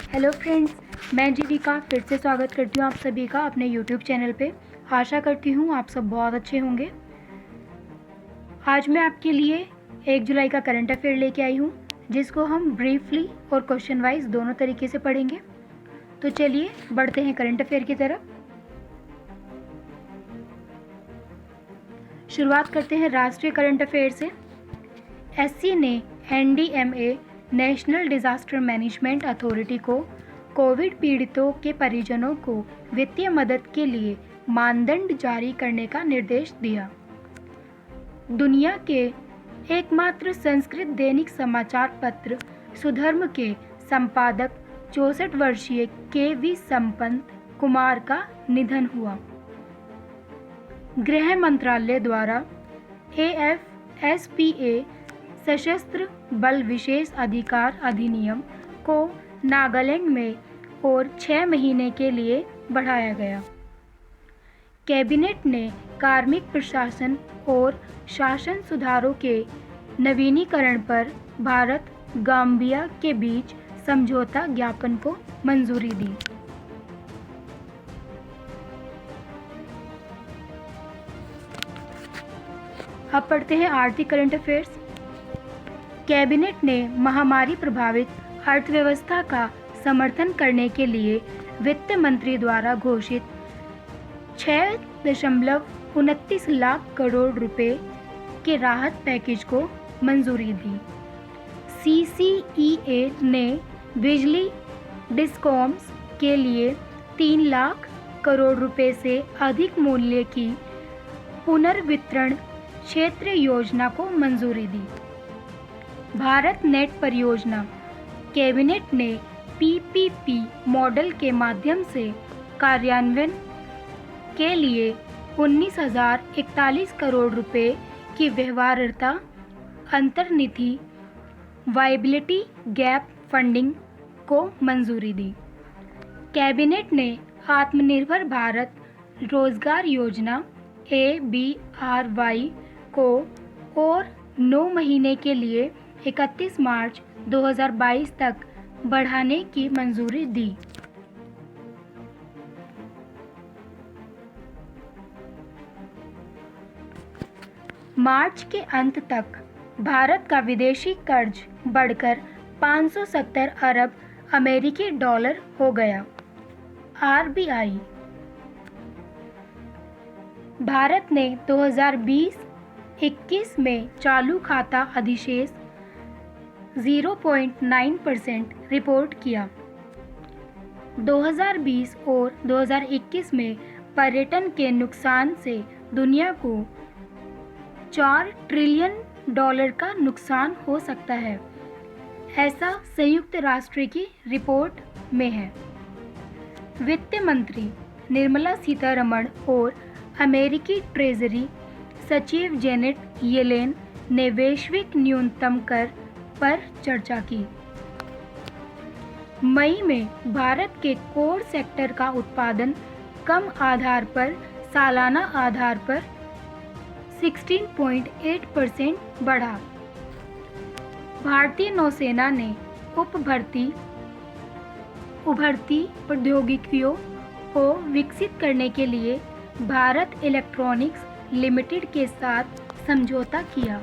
Hello friends, मैं जीविका फिर से स्वागत करती हूँ आप सभी का अपने यूट्यूब चैनल पे। आशा करती हूँ आप सब बहुत अच्छे होंगे। आज मैं आपके लिए 1 जुलाई का करंट अफेयर लेके आई हूँ, जिसको हम ब्रीफली और क्वेश्चन वाइज दोनों तरीके से पढ़ेंगे। तो चलिए बढ़ते हैं करंट अफेयर की तरफ। शुरुआत करते हैं राष्ट्रीय करंट अफेयर से। एससी ने NDMA national disaster management authority को कोविड पीड़ितों के परिजनों को वित्तीय मदद के लिए मानदंड जारी करने का निर्देश दिया। दुनिया के एकमात्र संस्कृत दैनिक समाचार पत्र सुधर्म के संपादक 64 वर्षीय KV संपत कुमार का निधन हुआ। गृह मंत्रालय द्वारा AFSPA सशस्त्र बल विशेष अधिकार अधिनियम को नागालैंड में और 6 महीने के लिए बढ़ाया गया। कैबिनेट ने कार्मिक प्रशासन और शासन सुधारों के नवीनीकरण पर भारत गाम्बिया के बीच समझौता ज्ञापन को मंजूरी दी। अब पढ़ते हैं आर्थिक करंट अफेयर्स। कैबिनेट ने महामारी प्रभावित अर्थव्यवस्था का समर्थन करने के लिए वित्त मंत्री द्वारा घोषित 6.29 लाख करोड़ रुपए के राहत पैकेज को मंजूरी दी। CCEA ने बिजली डिस्कॉम्स के लिए 3 लाख करोड़ रुपए से अधिक मूल्य की पुनर्वितरण क्षेत्र योजना को मंजूरी दी। भारत नेट परियोजना। कैबिनेट ने PPP मॉडल के माध्यम से कार्यान्वयन के लिए 19,041 करोड़ रुपए की व्यवहार्यता अंतर्निधि वायबिलिटी गैप फंडिंग को मंजूरी दी। कैबिनेट ने आत्मनिर्भर भारत रोजगार योजना ABRY को और 9 महीने के लिए 31 मार्च 2022 तक बढ़ाने की मंजूरी दी। मार्च के अंत तक भारत का विदेशी कर्ज बढ़कर 570 अरब अमेरिकी डॉलर हो गया। RBI। भारत ने 2020-21 में चालू खाता अधिशेष 0.9% रिपोर्ट किया। 2020 और 2021 में पर्यटन के नुकसान से दुनिया को $4 ट्रिलियन का नुकसान हो सकता है, ऐसा संयुक्त राष्ट्र की रिपोर्ट में है। वित्त मंत्री निर्मला सीतारमण और अमेरिकी ट्रेजरी सचिव जेनेट येलेन ने वैश्विक न्यूनतम कर पर चर्चा की। मई में भारत के कोर सेक्टर का उत्पादन कम आधार पर सालाना आधार पर 16.8% बढ़ा। भारतीय नौसेना ने उभरती प्रौद्योगिकियों को विकसित करने के लिए भारत इलेक्ट्रॉनिक्स लिमिटेड के साथ समझौता किया।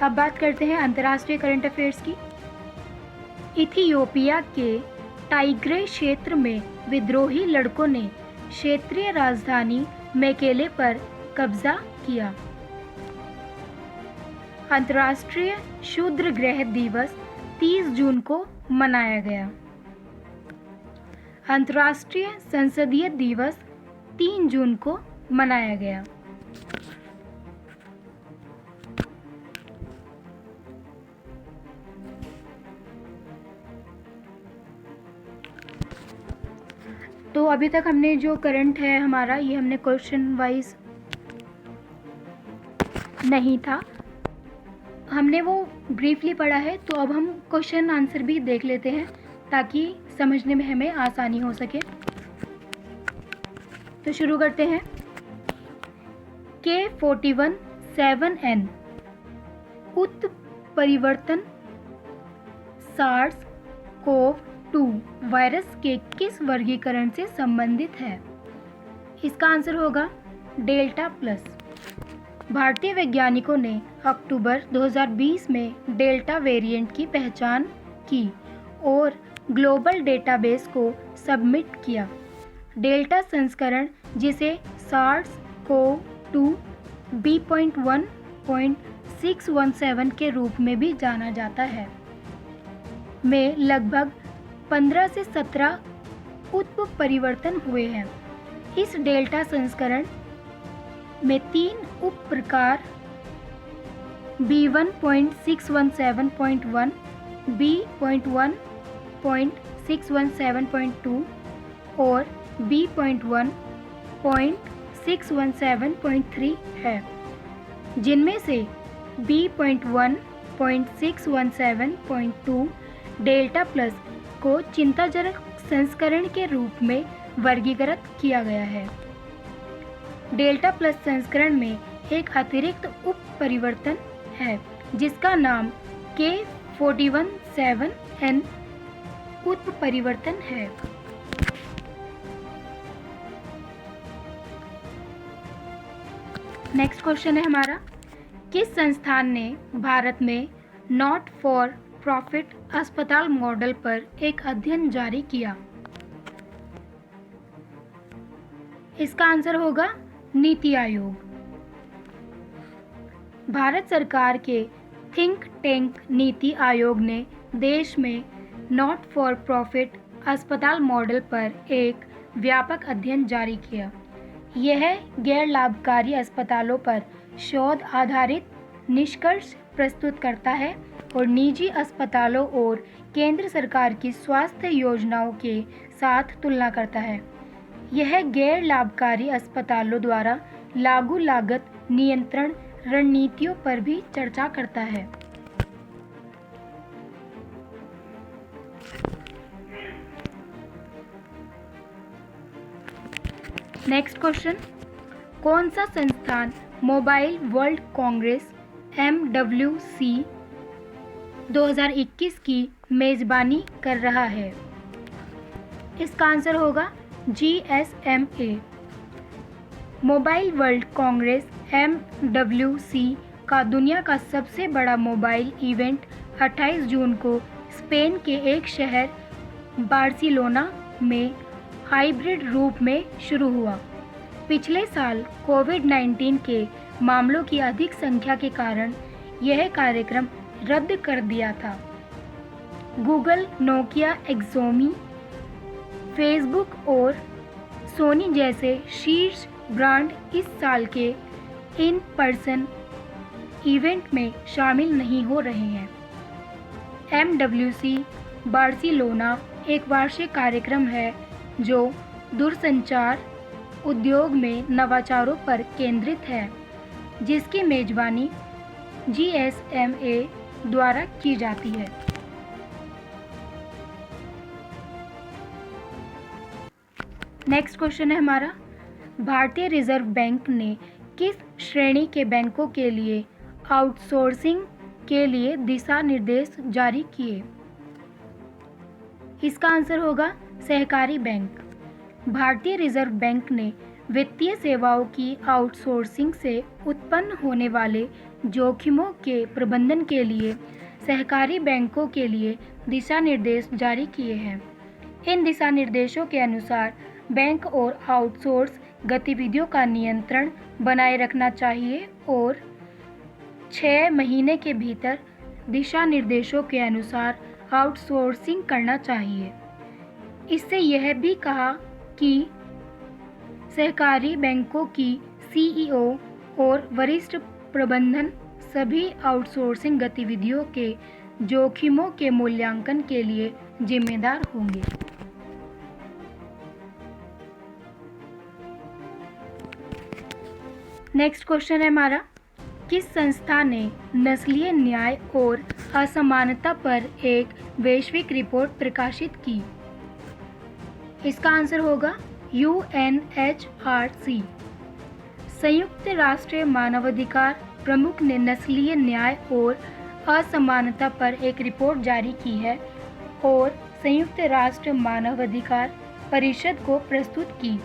अब बात करते हैं अंतर्राष्ट्रीय करंट अफेयर्स की। इथियोपिया के टाइग्रे क्षेत्र में विद्रोही लड़कों ने क्षेत्रीय राजधानी मेकेले पर कब्जा किया। अंतर्राष्ट्रीय क्षुद्र ग्रह दिवस 30 जून को मनाया गया। अंतर्राष्ट्रीय संसदीय दिवस 3 जून को मनाया गया। तो अभी तक हमने जो करंट है हमारा, ये हमने क्वेश्चन वाइज नहीं था, हमने वो ब्रीफली पढ़ा है। तो अब हम क्वेश्चन आंसर भी देख लेते हैं ताकि समझने में हमें आसानी हो सके। तो शुरू करते हैं। K41-7N उत्परिवर्तन सार्स कोव-2 वायरस के किस वर्गीकरण से संबंधित है? इसका आंसर होगा डेल्टा प्लस। भारतीय वैज्ञानिकों ने अक्टूबर 2020 में डेल्टा वेरिएंट की पहचान की और ग्लोबल डेटाबेस को सबमिट किया। डेल्टा संस्करण, जिसे सार्स कोव-2 B.1.617 के रूप में भी जाना जाता है, में लगभग 15 से 17 उत्परिवर्तन हुए हैं। इस डेल्टा संस्करण में 3 उप प्रकार B.1.617.1, B.1.617.2 और B.1.617.3 है, जिनमें से B.1.617.2 डेल्टा प्लस को चिंताजनक संस्करण के रूप में वर्गीकृत किया गया है। डेल्टा प्लस संस्करण में एक अतिरिक्त उप परिवर्तन है जिसका नाम K417N उत्परिवर्तन है। नेक्स्ट क्वेश्चन है हमारा, किस संस्थान ने भारत में नॉट फॉर प्रॉफिट अस्पताल मॉडल पर एक अध्ययन जारी किया? इसका आंसर होगा नीति आयोग। भारत सरकार के थिंक टैंक नीति आयोग ने देश में नॉट फॉर प्रॉफिट अस्पताल मॉडल पर एक व्यापक अध्ययन जारी किया। यह गैर लाभकारी अस्पतालों पर शोध आधारित निष्कर्ष प्रस्तुत करता है और निजी अस्पतालों और केंद्र सरकार की स्वास्थ्य योजनाओं के साथ तुलना करता है। यह गैर लाभकारी अस्पतालों द्वारा लागू लागत नियंत्रण रणनीतियों पर भी चर्चा करता है। नेक्स्ट क्वेश्चन, कौन सा संस्थान मोबाइल वर्ल्ड कांग्रेस MWC 2021 की मेज़बानी कर रहा है? इसका आंसर होगा GSMA। Mobile world Congress MWC का दुनिया का सबसे बड़ा मोबाइल इवेंट 28 जून को स्पेन के एक शहर बार्सिलोना में हाइब्रिड रूप में शुरू हुआ। पिछले साल कोविड-19 के मामलों की अधिक संख्या के कारण यह कार्यक्रम रद्द कर दिया था। गूगल, नोकिया, एक्सोमी, फेसबुक और सोनी जैसे शीर्ष ब्रांड इस साल के इन पर्सन इवेंट में शामिल नहीं हो रहे हैं। MWC बार्सिलोना एक वार्षिक कार्यक्रम है जो दूरसंचार उद्योग में नवाचारों पर केंद्रित है, जिसकी मेजबानी GSMA द्वारा की जाती है। नेक्स्ट क्वेश्चन है हमारा, भारतीय रिजर्व बैंक ने किस श्रेणी के बैंकों के लिए आउटसोर्सिंग के लिए दिशा निर्देश जारी किए? इसका आंसर होगा सहकारी बैंक। भारतीय रिजर्व बैंक ने वित्तीय सेवाओं की आउटसोर्सिंग से उत्पन्न होने वाले जोखिमों के प्रबंधन के लिए सहकारी बैंकों के लिए दिशा निर्देश जारी किए हैं। इन दिशा निर्देशों के अनुसार बैंक और आउटसोर्स गतिविधियों का नियंत्रण बनाए रखना चाहिए और 6 महीने के भीतर दिशा निर्देशों के अनुसार आउटसोर्सिंग करना चाहिए। इससे यह भी कहा कि सहकारी बैंकों की CEO और वरिष्ठ प्रबंधन सभी आउटसोर्सिंग गतिविधियों के जोखिमों के मूल्यांकन के लिए जिम्मेदार होंगे। नेक्स्ट क्वेश्चन है हमारा, किस संस्था ने नस्लीय न्याय और असमानता पर एक वैश्विक रिपोर्ट प्रकाशित की? इसका आंसर होगा UNHRC। संयुक्त राष्ट्र मानवाधिकार प्रमुख ने नस्लीय न्याय और असमानता पर एक रिपोर्ट जारी की है और संयुक्त राष्ट्र मानवाधिकार परिषद को प्रस्तुत की।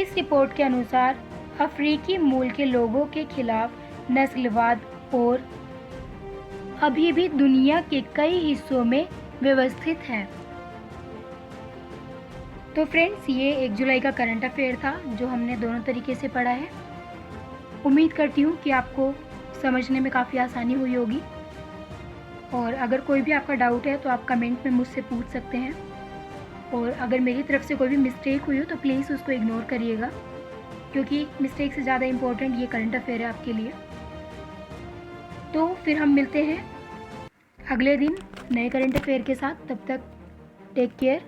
इस रिपोर्ट के अनुसार अफ्रीकी मूल के लोगों के खिलाफ नस्लवाद और अभी भी दुनिया के कई हिस्सों में व्यवस्थित है। तो फ्रेंड्स, ये 1 जुलाई का करंट अफेयर था जो हमने दोनों तरीके से पढ़ा है। उम्मीद करती हूँ कि आपको समझने में काफ़ी आसानी हुई होगी, और अगर कोई भी आपका डाउट है तो आप कमेंट में मुझसे पूछ सकते हैं, और अगर मेरी तरफ से कोई भी मिस्टेक हुई हो तो प्लीज़ उसको इग्नोर करिएगा, क्योंकि मिस्टेक से ज़्यादा इम्पोर्टेंट ये करंट अफेयर है आपके लिए। तो फिर हम मिलते हैं अगले दिन नए करंट अफेयर के साथ। तब तक टेक केयर।